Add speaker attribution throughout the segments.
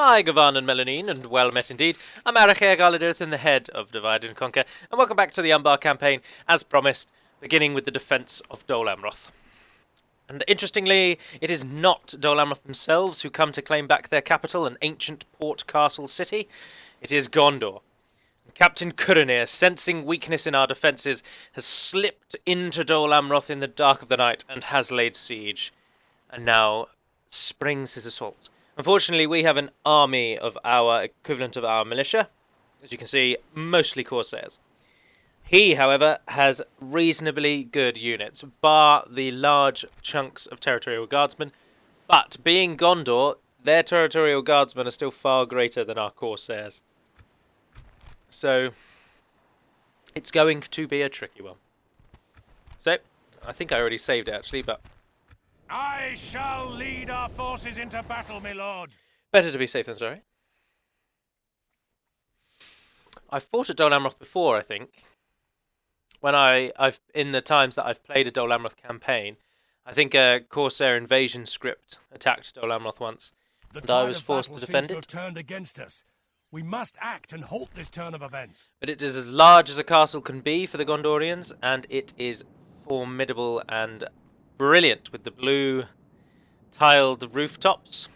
Speaker 1: My Gavan and Melanine, and well met indeed. I'm Arachea Garlidirth, the head of Divide and Conquer, and welcome back to the Umbar campaign, as promised, beginning with the defence of Dol Amroth. And interestingly, it is not Dol Amroth themselves who come to claim back their capital, an ancient port castle city. It is Gondor. Captain Curanir, sensing weakness in our defences, has slipped into Dol Amroth in the dark of the night and has laid siege, and now springs his assault. Unfortunately, we have an army of our equivalent of our militia, as you can see, mostly Corsairs. He, however, has reasonably good units, bar the large chunks of territorial guardsmen, but being Gondor, their territorial guardsmen are still far greater than our Corsairs. So, it's going to be a tricky one. So, I think I already saved it actually, but
Speaker 2: I shall lead our forces into battle, my lord.
Speaker 1: better to be safe than sorry. I've fought at Dol Amroth before, I think. When I've in the times that I've played a Dol Amroth campaign, I think a Corsair invasion script attacked Dol Amroth once, and I was forced to defend it.
Speaker 2: Turned against us. We must act and halt this turn of events.
Speaker 1: But it is as large as a castle can be for the Gondorians, and it is formidable and brilliant with the blue tiled rooftops,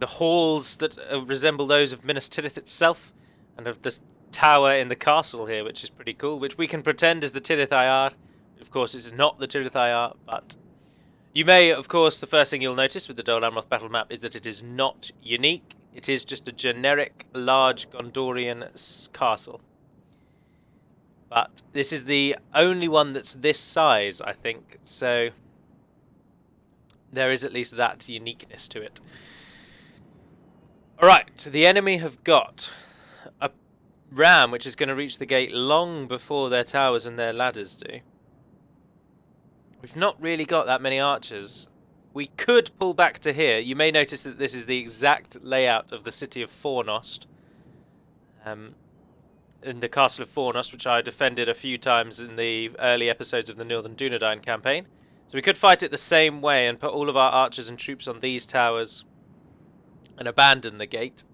Speaker 1: the halls that resemble those of Minas Tirith itself, and of the tower in the castle here, which is pretty cool, which we can pretend is the Tirith Ayar. Of course, it's not the Tirith Ayar, but you may, of course, the first thing you'll notice with the Dol Amroth battle map is that it is not unique. It is just a generic, large Gondorian castle. But this is the only one that's this size, I think, so there is at least that uniqueness to it. Alright, the enemy have got a ram which is going to reach the gate long before their towers and their ladders do. We've not really got that many archers. We could pull back to here. You may notice that this is the exact layout of the city of Fornost. In the castle of Fornost, which I defended a few times in the early episodes of the Northern Dunedain campaign. So we could fight it the same way and put all of our archers and troops on these towers and abandon the gate.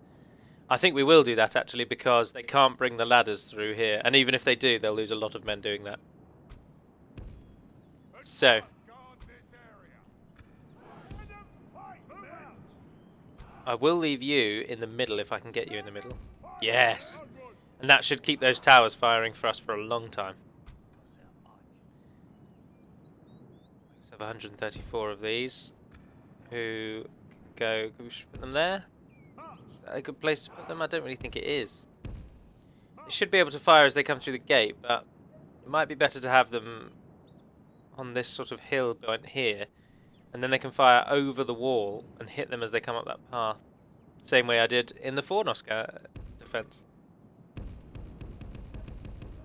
Speaker 1: I think we will do that actually, because they can't bring the ladders through here, and even if they do, they'll lose a lot of men doing that. So I will leave you in the middle if I can get you in the middle. Yes! And that should keep those towers firing for us for a long time. We have 134 of these. Who go... We should put them there. Is that a good place to put them? I don't really think it is. They should be able to fire as they come through the gate, but it might be better to have them on this sort of hill point here. And then they can fire over the wall and hit them as they come up that path. Same way I did in the Fornost defense.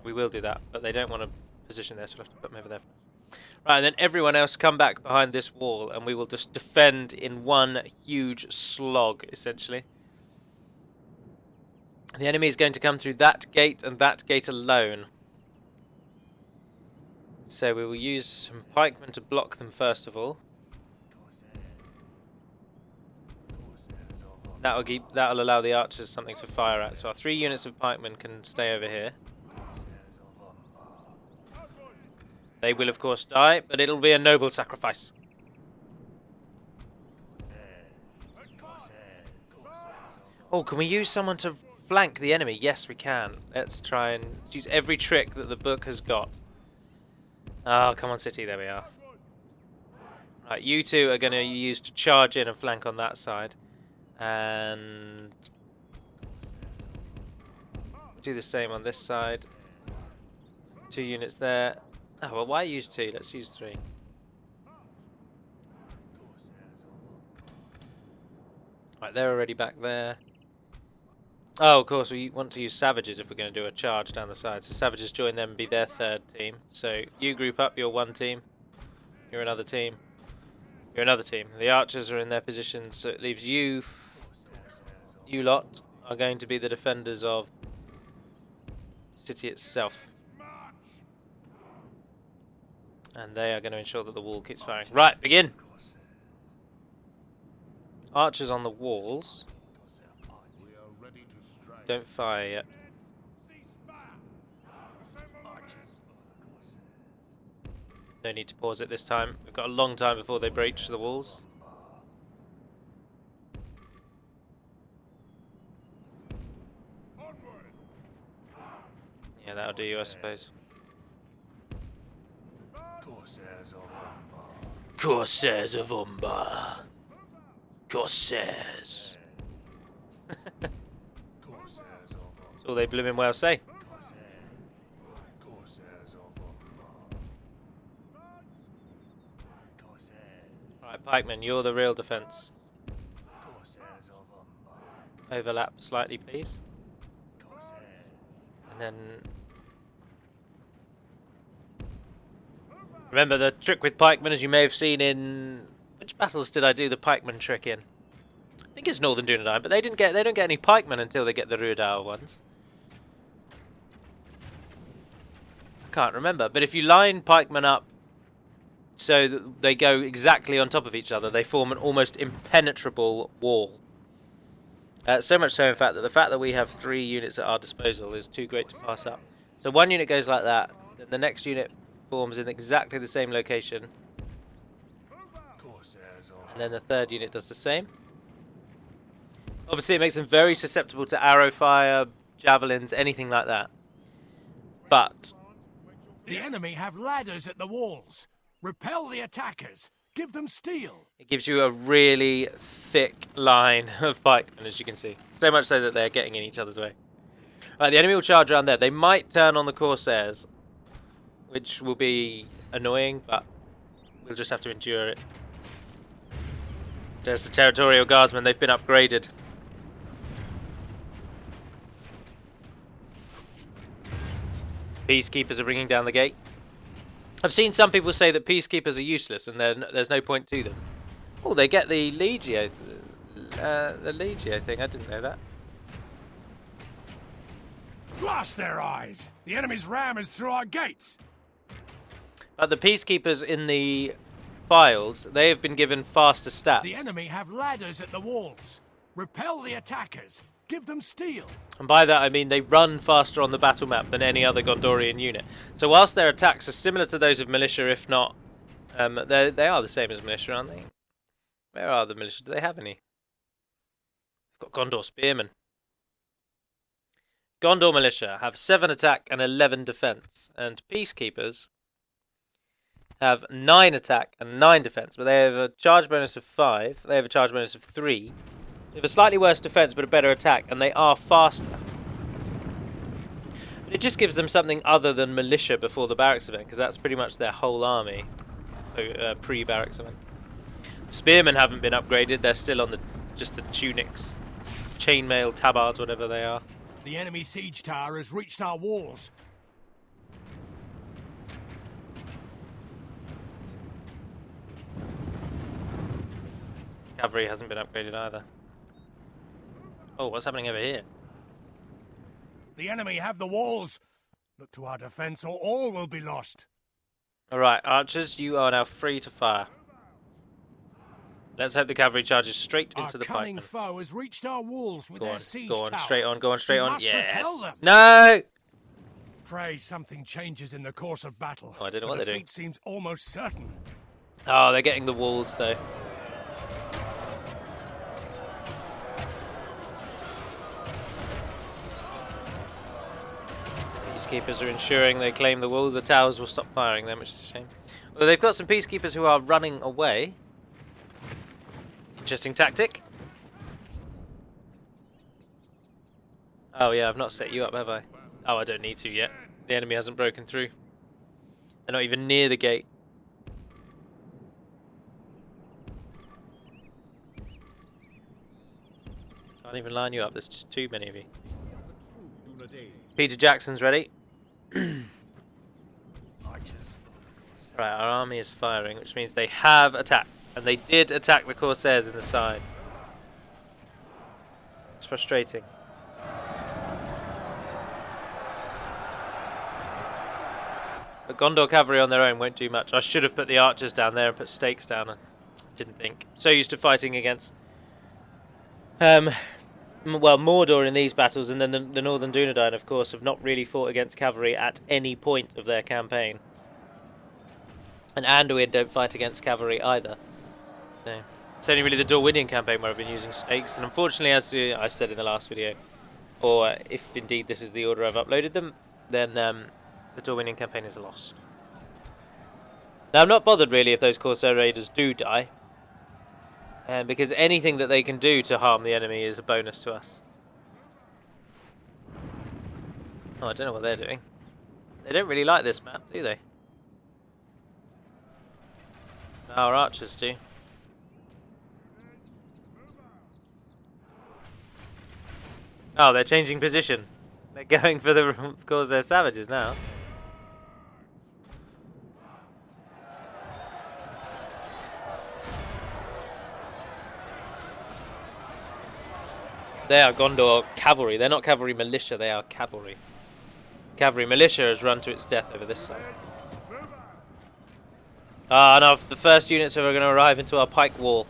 Speaker 1: We will do that, but they don't want to position there, so we'll have to put them over there. Right, and then everyone else come back behind this wall, and we will just defend in one huge slog, essentially. The enemy is going to come through that gate and that gate alone. So we will use some pikemen to block them first of all. That'll allow the archers something to fire at. So our 3 units of pikemen can stay over here. They will of course die, but it'll be a noble sacrifice. Oh, can we use someone to flank the enemy? Yes, we can. Let's try and use every trick that the book has got. Oh, come on, city. There we are. Right, you two are going to use to charge in and flank on that side. And do the same on this side. 2 units there. Oh, well, why use 2? Let's use 3. Right, they're already back there. Oh, of course, we want to use savages if we're going to do a charge down the side. So savages join them and be their 3rd team. So you group up, you're 1 team. You're another team. You're another team. The archers are in their positions, so it leaves you... You lot are going to be the defenders of the city itself. And they are going to ensure that the wall keeps firing. Right, begin! Archers on the walls. don't fire yet. No need to pause it this time. We've got a long time before they breach the walls. Yeah, that'll do you, I suppose. Corsairs of Umbar. Corsairs. That's all they blooming well say. Right, pikemen, you're the real defense. Overlap slightly, please. And then... Remember the trick with pikemen, as you may have seen in... Which battles did I do the pikeman trick in? I think it's Northern Dunedain, but they don't get any pikemen until they get the Ruadal ones. I can't remember, but if you line pikemen up so that they go exactly on top of each other, they form an almost impenetrable wall. So much so, in fact, that the fact that we have 3 units at our disposal is too great to pass up. So one unit goes like that, then the next unit forms in exactly the same location, and then the third unit does the same. Obviously, it makes them very susceptible to arrow fire, javelins, anything like that. But
Speaker 2: the enemy have ladders at the walls. Repel the attackers. Give them steel.
Speaker 1: It gives you a really thick line of pikemen, as you can see. So much so that they're getting in each other's way. Right, the enemy will charge around there. They might turn on the Corsairs, which will be annoying, but we'll just have to endure it. There's the Territorial Guardsmen. They've been upgraded. Peacekeepers are bringing down the gate. I've seen some people say that peacekeepers are useless and there's no point to them. Oh, they get the Legio thing. I didn't know that.
Speaker 2: Blast their eyes! The enemy's ram is through our gates.
Speaker 1: But the peacekeepers in the files, they have been given faster stats.
Speaker 2: The enemy have ladders at the walls. Repel the attackers. Give them steel.
Speaker 1: And by that I mean they run faster on the battle map than any other Gondorian unit. So whilst their attacks are similar to those of militia, if not, they are the same as militia, aren't they? Where are the militia? Do they have any? They've got Gondor spearmen. Gondor militia have 7 attack and 11 defense, and peacekeepers have 9 attack and 9 defense, but they have a charge bonus of 5. They have a charge bonus of 3. They have a slightly worse defense but a better attack, and they are faster. But it just gives them something other than militia before the barracks event, because that's pretty much their whole army, so, pre-barracks event. The spearmen haven't been upgraded; they're still on just the tunics, chainmail, tabards, whatever they are.
Speaker 2: The enemy siege tower has reached our walls.
Speaker 1: Cavalry hasn't been upgraded either. Oh, what's happening over here?
Speaker 2: The enemy have the walls. Look to our defense or all will be lost.
Speaker 1: Alright, archers, you are now free to fire. Let's hope the cavalry charges straight into the
Speaker 2: cunning
Speaker 1: pikemen.
Speaker 2: foe has reached our walls with their siege
Speaker 1: Go on,
Speaker 2: tower.
Speaker 1: straight on, go on, straight
Speaker 2: We
Speaker 1: on.
Speaker 2: must
Speaker 1: Yes.
Speaker 2: repel them.
Speaker 1: No!
Speaker 2: Pray something changes in the course of battle.
Speaker 1: Oh, I don't know
Speaker 2: for
Speaker 1: what they're doing.
Speaker 2: defeat seems almost certain.
Speaker 1: Oh, they're getting the walls though. Peacekeepers are ensuring they claim the wall. The towers will stop firing them, which is a shame. Although they've got some peacekeepers who are running away. Interesting tactic. Oh yeah, I've not set you up, have I? Oh, I don't need to yet. The enemy hasn't broken through. They're not even near the gate. Can't even line you up, there's just too many of you. Peter Jackson's ready. Right, our army is firing, which means they have attacked. And they did attack the Corsairs in the side. It's frustrating. But Gondor cavalry on their own won't do much. I should have put the archers down there and put stakes down. I didn't think. So used to fighting against well, Mordor in these battles, and then the Northern Dunedain, of course, have not really fought against cavalry at any point of their campaign. And Anduin don't fight against cavalry either. So it's only really the Dorwinian campaign where I've been using snakes, and unfortunately, as I said in the last video, or if indeed this is the order I've uploaded them, then the Dorwinian campaign is lost. Now, I'm not bothered really if those Corsair raiders do die, because anything that they can do to harm the enemy is a bonus to us. Oh, I don't know what they're doing. They don't really like this map, do they? Our archers do. Oh, they're changing position. They're going for the... Of course, they're savages now. They are Gondor cavalry. They're not cavalry militia, they are cavalry. Cavalry militia has run to its death over this side. Ah, no, the first units are going to arrive into our pike wall.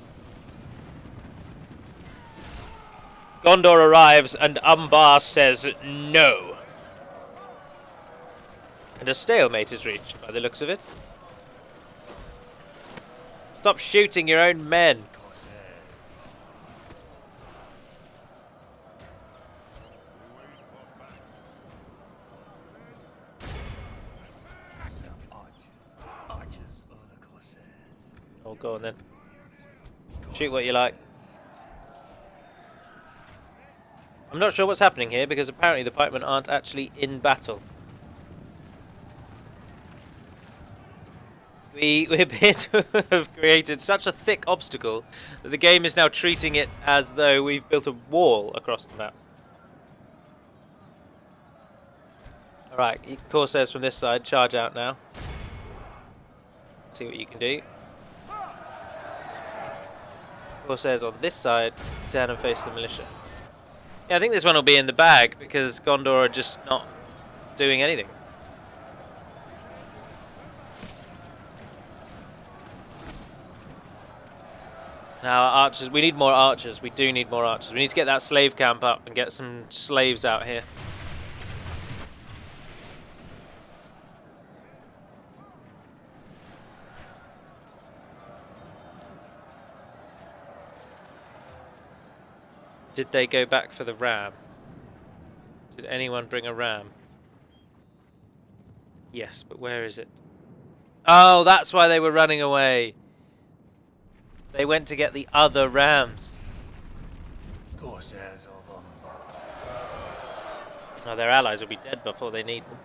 Speaker 1: Gondor arrives and Umbar says no. And a stalemate is reached by the looks of it. Stop shooting your own men. Oh, go on then. Shoot what you like. I'm not sure what's happening here because apparently the pikemen aren't actually in battle. We appear to have created such a thick obstacle that the game is now treating it as though we've built a wall across the map. Alright, Corsairs from this side, charge out now. See what you can do. Corsairs on this side, turn and face the militia. Yeah, I think this one will be in the bag because Gondor are just not doing anything. Now, archers, we need more archers. We do need more archers. We need to get that slave camp up and get some slaves out here. Did they go back for the ram? Did anyone bring a ram? Yes, but where is it? Oh, that's why they were running away. They went to get the other rams.
Speaker 2: Corsairs of Umbar.
Speaker 1: Oh, their allies will be dead before they need them.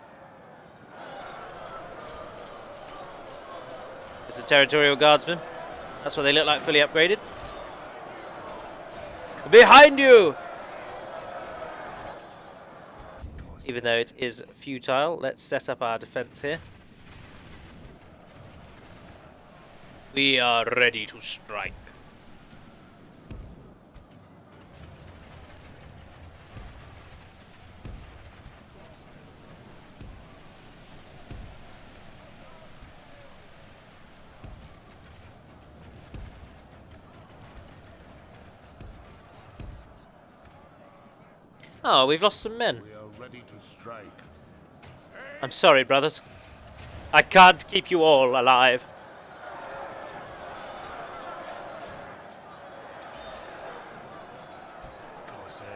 Speaker 1: It's the territorial guardsmen. That's what they look like, fully upgraded. Behind you! Even though it is futile, let's set up our defense here. We are ready to strike. Oh, we've lost some men.
Speaker 2: We are ready to strike.
Speaker 1: I'm sorry, brothers. I can't keep you all alive.
Speaker 2: Corsairs.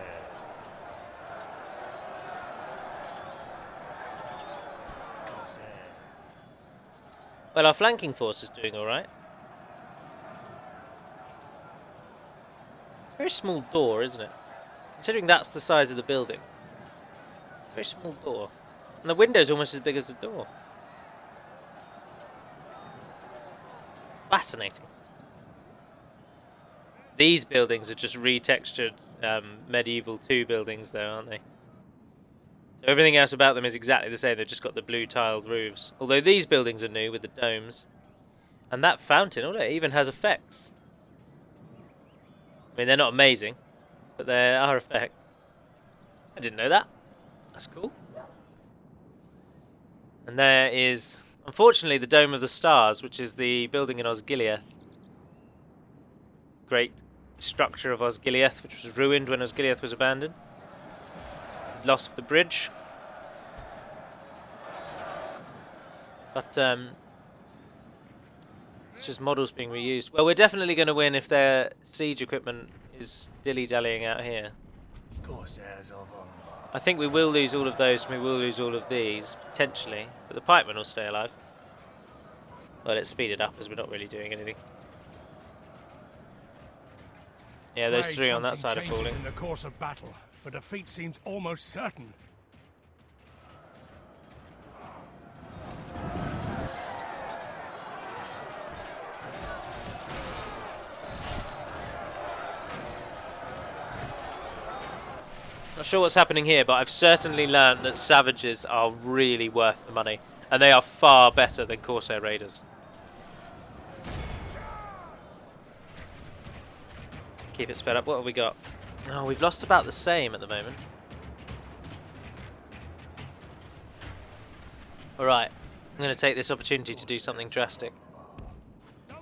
Speaker 1: Well, our flanking force is doing alright. It's a very small door, isn't it? Considering that's the size of the building. It's a very small door. And the window's almost as big as the door. Fascinating. These buildings are just retextured medieval 2 buildings though, aren't they? So everything else about them is exactly the same, they've just got the blue tiled roofs. Although these buildings are new with the domes. And that fountain, oh look, it even has effects. I mean, they're not amazing, but there are effects. I didn't know that. That's cool. And there is, unfortunately, the Dome of the Stars, which is the building in Osgiliath. Great structure of Osgiliath, which was ruined when Osgiliath was abandoned. Loss of the bridge. But it's just models being reused. Well, we're definitely going to win if their siege equipment is dilly-dallying out here.
Speaker 2: Heirs of Umbar.
Speaker 1: I think we will lose all of those and we will lose all of these, potentially. But the pikemen will stay alive. Well, let's speed it up as we're not really doing anything. Yeah, those three on that side are falling.
Speaker 2: In the course of battle, for defeat seems almost certain.
Speaker 1: Not sure what's happening here, but I've certainly learned that Savages are really worth the money. And they are far better than Corsair Raiders. Keep it sped up. What have we got? Oh, we've lost about the same at the moment. Alright, I'm going to take this opportunity to do something drastic. I'm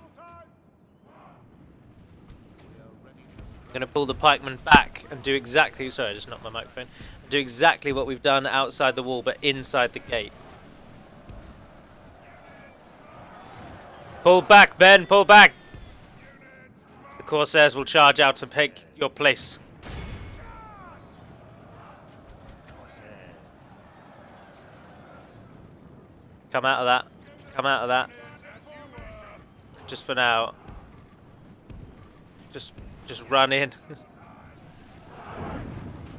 Speaker 1: going to pull the pikemen back and do exactly... Sorry, I just knocked my microphone. Do exactly what we've done outside the wall, but inside the gate. Pull back, Ben! Pull back! The Corsairs will charge out and take your place. Come out of that. Come out of that. Just for now. Just run in.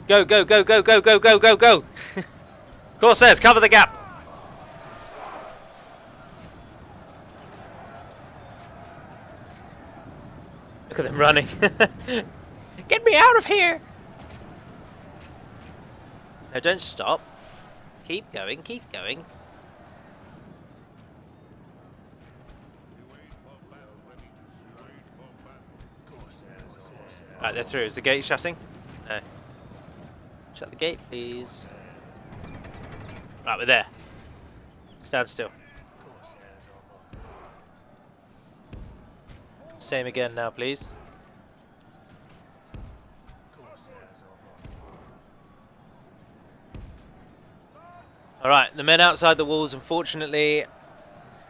Speaker 1: Go, go, go, go, go, go, go, go, go! Corsairs, cover the gap! Look at them running. Get me out of here! No, don't stop. Keep going, keep going. Right, they're through. Is the gate shutting? No. Shut the gate, please. Right, we're there. Stand still. Same again now, please. Alright, the men outside the walls, unfortunately,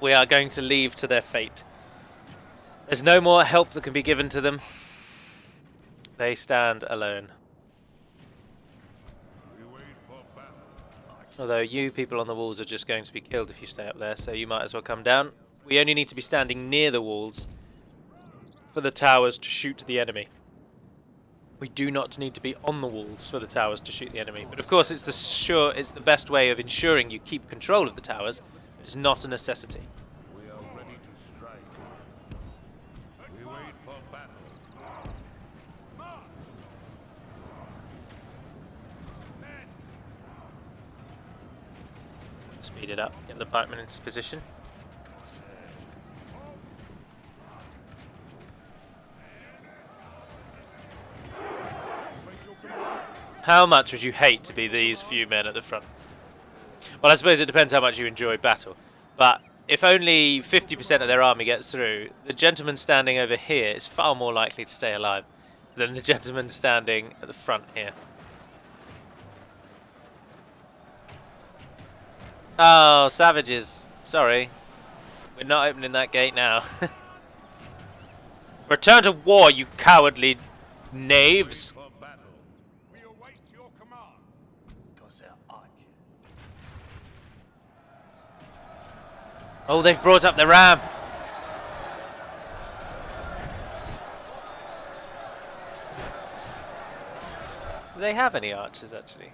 Speaker 1: we are going to leave to their fate. There's no more help that can be given to them. They stand alone. Although you people on the walls are just going to be killed if you stay up there, so you might as well come down. We only need to be standing near the walls for the towers to shoot the enemy. We do not need to be on the walls for the towers to shoot the enemy. But of course it's the best way of ensuring you keep control of the towers. It's not a necessity.
Speaker 3: We are ready to strike. We wait for battle.
Speaker 1: Speed it up, get the pikemen into position. How much would you hate to be these few men at the front? Well, I suppose it depends how much you enjoy battle. But if only 50% of their army gets through, the gentleman standing over here is far more likely to stay alive than the gentleman standing at the front here. Oh, savages. Sorry. We're not opening that gate now. Return to war, you cowardly knaves.
Speaker 2: We await your command. Because they're archers.
Speaker 1: Oh, they've brought up the ram. Do they have any archers, actually?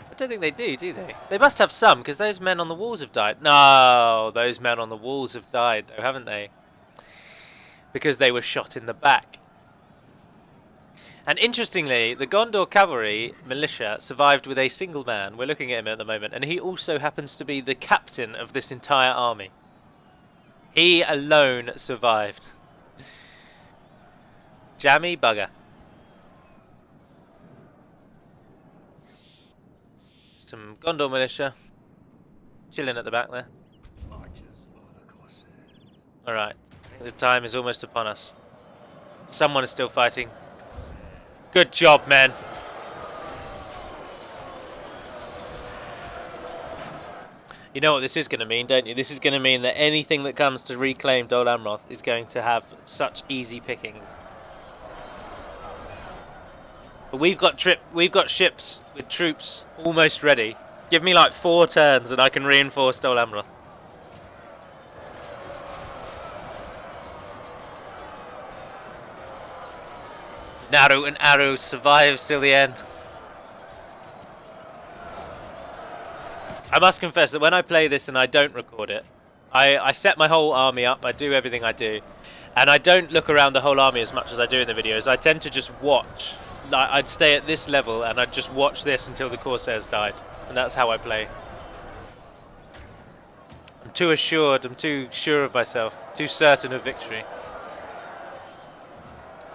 Speaker 1: I don't think they do they? They must have some, because those men on the walls have died. No, those men on the walls have died, though, haven't they? Because they were shot in the back. And interestingly, the Gondor cavalry militia survived with a single man. We're looking at him at the moment, and he also happens to be the captain of this entire army. He alone survived. Jammy bugger. Some Gondor militia chilling at the back there. Alright, the time is almost upon us. Someone is still fighting. Good job, men. You know what this is going to mean, don't you? This is going to mean that anything that comes to reclaim Dol Amroth is going to have such easy pickings. But we've got ships with troops almost ready. Give me like 4 turns and I can reinforce Dol Amroth. Naru and Aru survives till the end. I must confess that when I play this and I don't record it, I set my whole army up, I do everything I do, and I don't look around the whole army as much as I do in the videos. I tend to just watch. Like, I'd stay at this level and I'd just watch this until the Corsairs died, and that's how I play. I'm too assured, I'm too sure of myself, too certain of victory.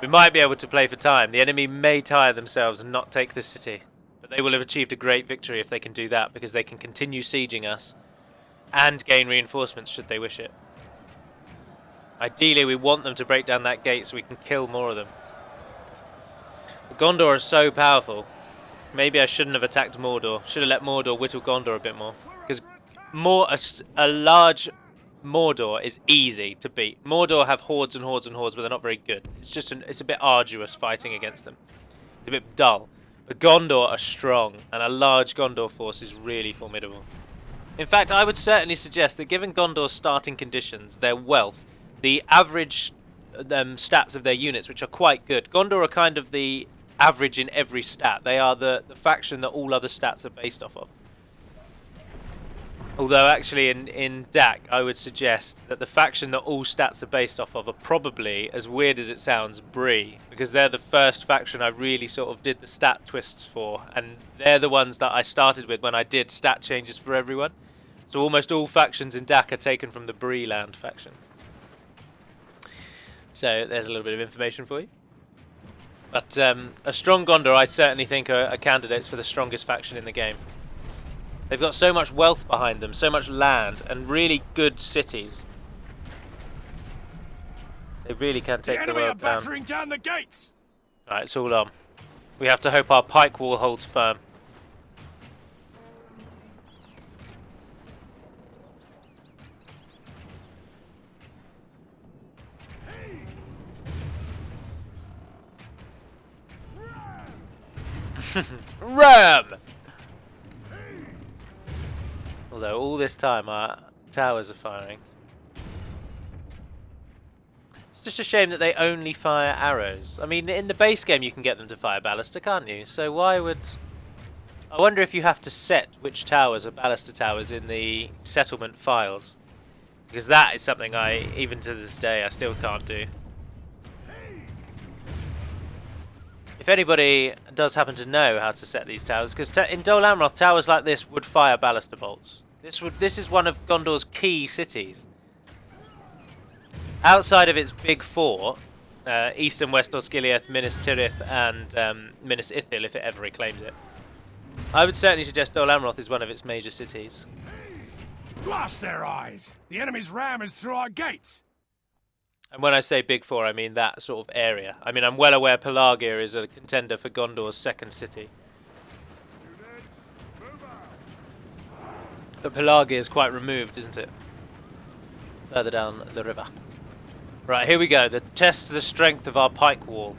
Speaker 1: We might be able to play for time. The enemy may tire themselves and not take the city. But they will have achieved a great victory if they can do that, because they can continue sieging us and gain reinforcements should they wish it. Ideally, we want them to break down that gate so we can kill more of them. But Gondor is so powerful. Maybe I shouldn't have attacked Mordor. Should have let Mordor whittle Gondor a bit more. Because a large Mordor is easy to beat. Mordor have hordes and hordes and hordes, but they're not very good. It's a bit arduous fighting against them. It's a bit dull. But Gondor are strong, and a large Gondor force is really formidable. In fact, I would certainly suggest that given Gondor's starting conditions, their wealth, the average stats of their units, which are quite good, Gondor are kind of the average in every stat. They are the faction that all other stats are based off of. Although actually in DAC I would suggest that the faction that all stats are based off of are probably, as weird as it sounds, Bree, because they're the first faction I really sort of did the stat twists for, and they're the ones that I started with when I did stat changes for everyone. So almost all factions in DAC are taken from the Bree land faction. So there's a little bit of information for you. But a strong Gondor I certainly think are candidates for the strongest faction in the game. They've got so much wealth behind them, so much land, and really good cities. They really can take the world down.
Speaker 2: The enemy are battering down the gates.
Speaker 1: Alright, it's all on. We have to hope our pike wall holds firm. Ram! Although all this time our towers are firing. It's just a shame that they only fire arrows. I mean, in the base game you can get them to fire ballista, can't you? So why would... I wonder if you have to set which towers are ballista towers in the settlement files. Because that is something I, even to this day, I still can't do. If anybody does happen to know how to set these towers, because in Dol Amroth, towers like this would fire ballista bolts. This is one of Gondor's key cities. Outside of its big four, East and West Osgiliath, Minas Tirith, and Minas Ithil, if it ever reclaims it, I would certainly suggest Dol Amroth is one of its major cities.
Speaker 2: Blast their eyes! The enemy's ram is through our gates.
Speaker 1: And when I say Big Four, I mean that sort of area. I mean, I'm well aware Pelargir is a contender for Gondor's second city. But Pelargir is quite removed, isn't it? Further down the river. Right, here we go. Test the strength of our pike wall.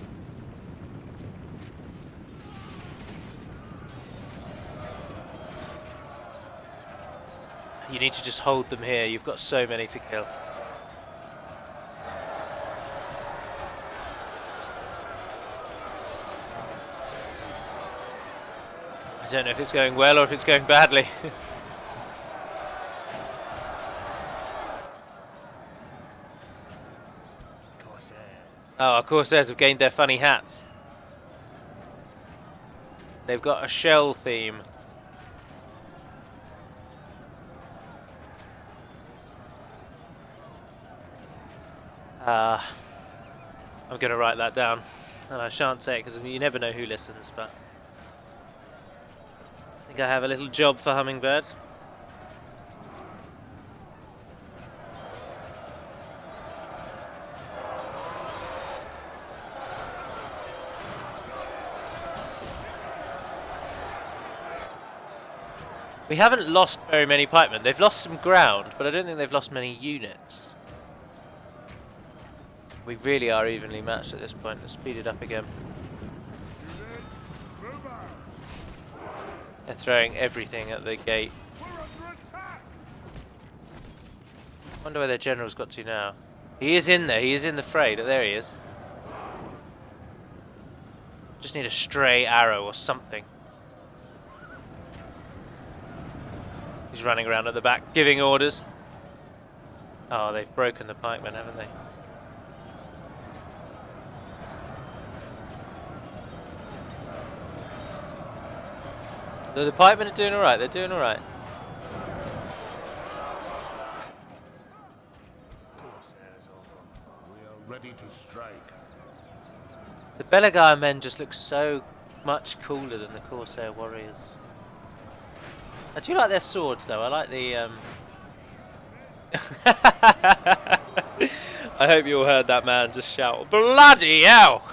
Speaker 1: You need to just hold them here. You've got so many to kill. I don't know if it's going well or if it's going badly. Oh, our Corsairs have gained their funny hats. They've got a shell theme. I'm going to write that down. And I shan't say it because you never know who listens, but I think I have a little job for Hummingbird. We haven't lost very many pikemen. They've lost some ground, but I don't think they've lost many units. We really are evenly matched at this point. Let's speed it up again.
Speaker 3: Units, move out.
Speaker 1: They're throwing everything at the gate.
Speaker 3: We're under attack.
Speaker 1: Wonder where their general's got to now. He is in there. He is in the fray. There he is. Just need a stray arrow or something. He's running around at the back, giving orders. Oh, they've broken the pikemen, haven't they? The pikemen are doing alright. They're doing alright.
Speaker 3: We are ready to strike.
Speaker 1: The Belagar men just look so much cooler than the Corsair warriors. I do like their swords though. I like the I hope you all heard that man just shout, "Bloody hell!"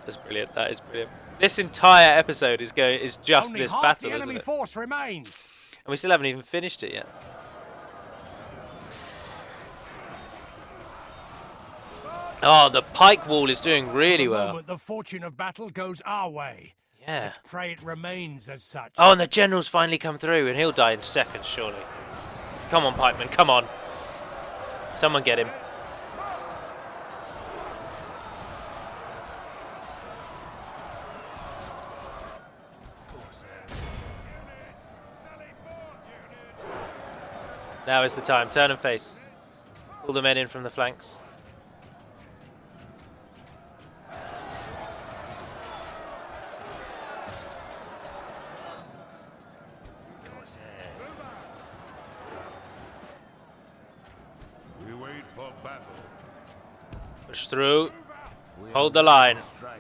Speaker 1: That's brilliant. That is brilliant. This entire episode is just
Speaker 2: Only
Speaker 1: this
Speaker 2: half
Speaker 1: battle,
Speaker 2: the
Speaker 1: isn't
Speaker 2: enemy
Speaker 1: it?
Speaker 2: force remains.
Speaker 1: And we still haven't even finished it yet. Oh, the pike wall is doing really
Speaker 2: For the
Speaker 1: well.
Speaker 2: moment, the fortune of battle goes our way.
Speaker 1: Yeah.
Speaker 2: Let's pray it remains as such.
Speaker 1: Oh, and the general's finally come through, and he'll die in seconds, surely. Come on, pikeman, come on. Someone get him. Now is the time. Turn and face. Pull the men in from the flanks.
Speaker 3: We wait for battle.
Speaker 1: Push through.
Speaker 3: We are
Speaker 1: Hold the
Speaker 3: ready
Speaker 1: line.
Speaker 3: to strike.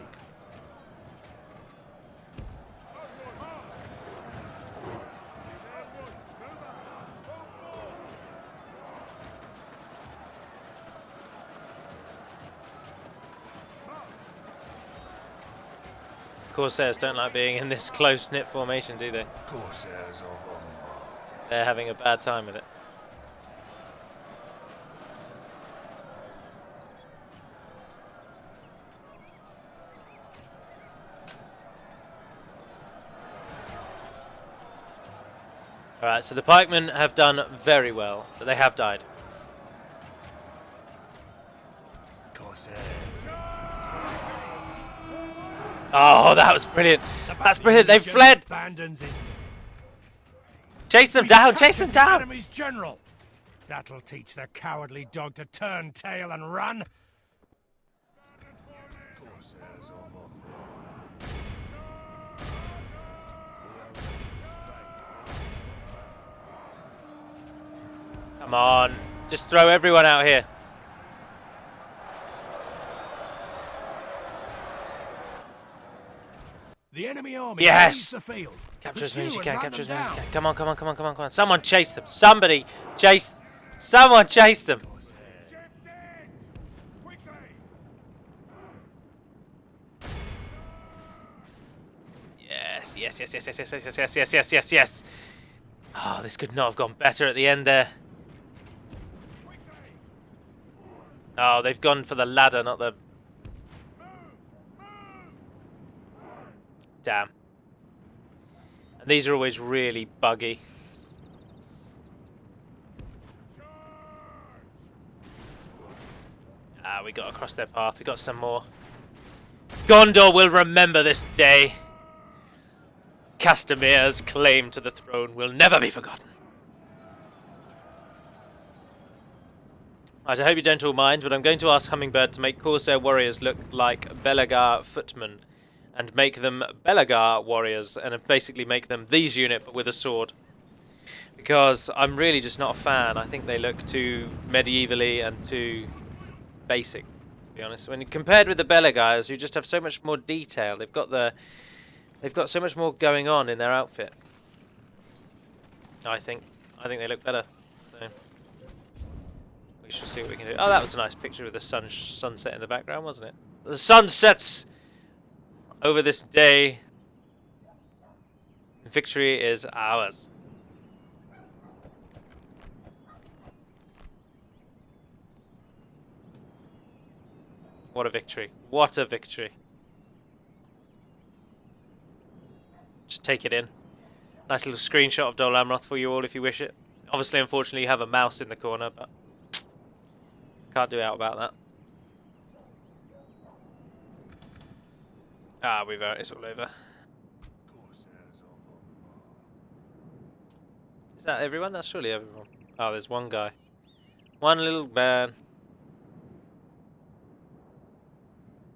Speaker 1: Corsairs don't like being in this close-knit formation, do they?
Speaker 3: Corsairs of Umbar.
Speaker 1: They're having a bad time with it. Alright, so the pikemen have done very well, but they have died.
Speaker 3: Corsairs.
Speaker 1: Oh, that was brilliant. That's brilliant. They've
Speaker 2: Legion
Speaker 1: fled.
Speaker 2: Abandons it.
Speaker 1: Chase them down. Chase them
Speaker 2: Captured the
Speaker 1: down.
Speaker 2: Enemy's general. That'll teach the cowardly dog to turn tail and run.
Speaker 3: Corsairs of Umbar.
Speaker 1: Come on. Just throw everyone out here.
Speaker 2: The enemy army
Speaker 1: Yes!
Speaker 2: leaves the field.
Speaker 1: Capture as many as you
Speaker 2: Pursue
Speaker 1: can.
Speaker 2: and run
Speaker 1: Capture as
Speaker 2: them
Speaker 1: many as you
Speaker 2: down.
Speaker 1: can. Come on, come on, come on, come on, come on. Someone chase them. Somebody chase. Someone chase them. Yes, yes, yes, yes, yes, yes, yes, yes, yes, yes, yes, yes, yes. Oh, this could not have gone better at the end there. Oh, they've gone for the ladder, not the... Damn. And these are always really buggy. Ah, we got across their path. We got some more. Gondor will remember this day. Castamir's claim to the throne will never be forgotten. Right, I hope you don't all mind, but I'm going to ask Hummingbird to make Corsair warriors look like Belagar footmen, and make them Belagar warriors, and basically make them these unit, but with a sword. Because I'm really just not a fan. I think they look too medievally and too basic, to be honest. When compared with the Belagars, who just have so much more detail, they've got so much more going on in their outfit. I think they look better. So we shall see what we can do. Oh, that was a nice picture with the sunset in the background, wasn't it? The sun sets over this day in Victory is ours. What a victory. What a victory. Just take it in. Nice little screenshot of Dol Amroth for you all if you wish it. Obviously, unfortunately, you have a mouse in the corner, but can't do out about that. Ah, it's all over. Is that everyone? That's surely everyone. Oh, there's one guy. One little man.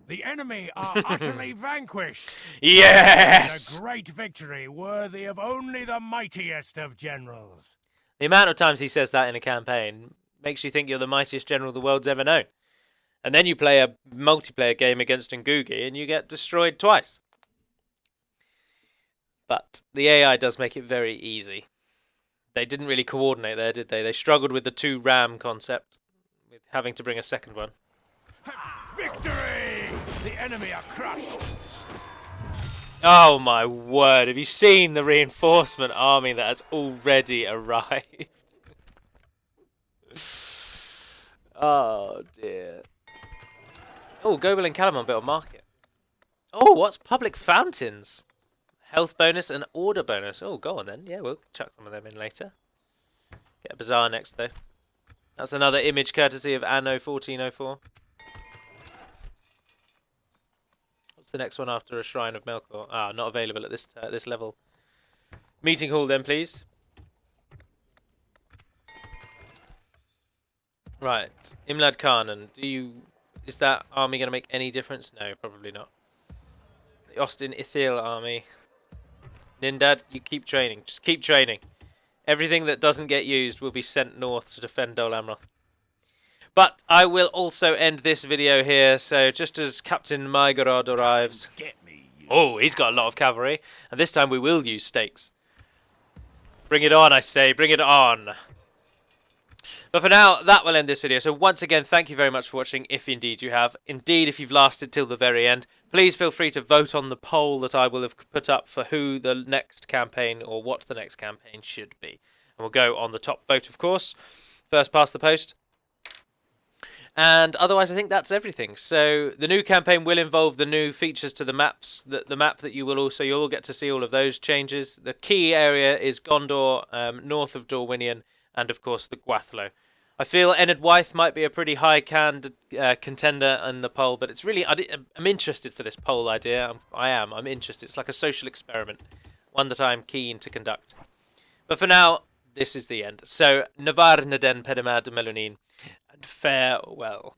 Speaker 2: The enemy are utterly vanquished.
Speaker 1: Yes!
Speaker 2: A great victory worthy of only the mightiest of generals.
Speaker 1: The amount of times he says that in a campaign makes you think you're the mightiest general the world's ever known. And then you play a multiplayer game against Ngugi and you get destroyed twice. But the AI does make it very easy. They didn't really coordinate there, did they? They struggled with the 2 ram concept, with having to bring a second one.
Speaker 2: Victory! The enemy are crushed.
Speaker 1: Oh my word, have you seen the reinforcement army that has already arrived? Oh dear. Oh, Gobel and Calamon built a market. Oh, what's public fountains? Health bonus and order bonus. Oh, go on then. Yeah, we'll chuck some of them in later. Get a bazaar next though. That's another image courtesy of Anno 1404. What's the next one after a Shrine of Melkor? Ah, not available at this level. Meeting hall then, please. Right, Imlad Khanan. Is that army going to make any difference? No, probably not. The Austin Ithil army. Nindad, you keep training. Just keep training. Everything that doesn't get used will be sent north to defend Dol Amroth. But I will also end this video here, so just as Captain Mygorod arrives... Oh, he's got a lot of cavalry. And this time we will use stakes. Bring it on, I say. Bring it on. But for now, that will end this video. So once again, thank you very much for watching, if indeed you have. Indeed, if you've lasted till the very end, please feel free to vote on the poll that I will have put up for who the next campaign, or what the next campaign should be. And we'll go on the top vote, of course. First past the post. And otherwise, I think that's everything. So the new campaign will involve the new features to the maps. The map that you'll all get to see all of those changes. The key area is Gondor, north of Dorwinion, and of course the Gwathlo. I feel Enid Wythe might be a pretty high contender in the poll, but it's really I'm interested for this poll idea. I'm interested. It's like a social experiment, one that I'm keen to conduct. But for now, this is the end. So Navar Naden Pedimad Melonin, and farewell.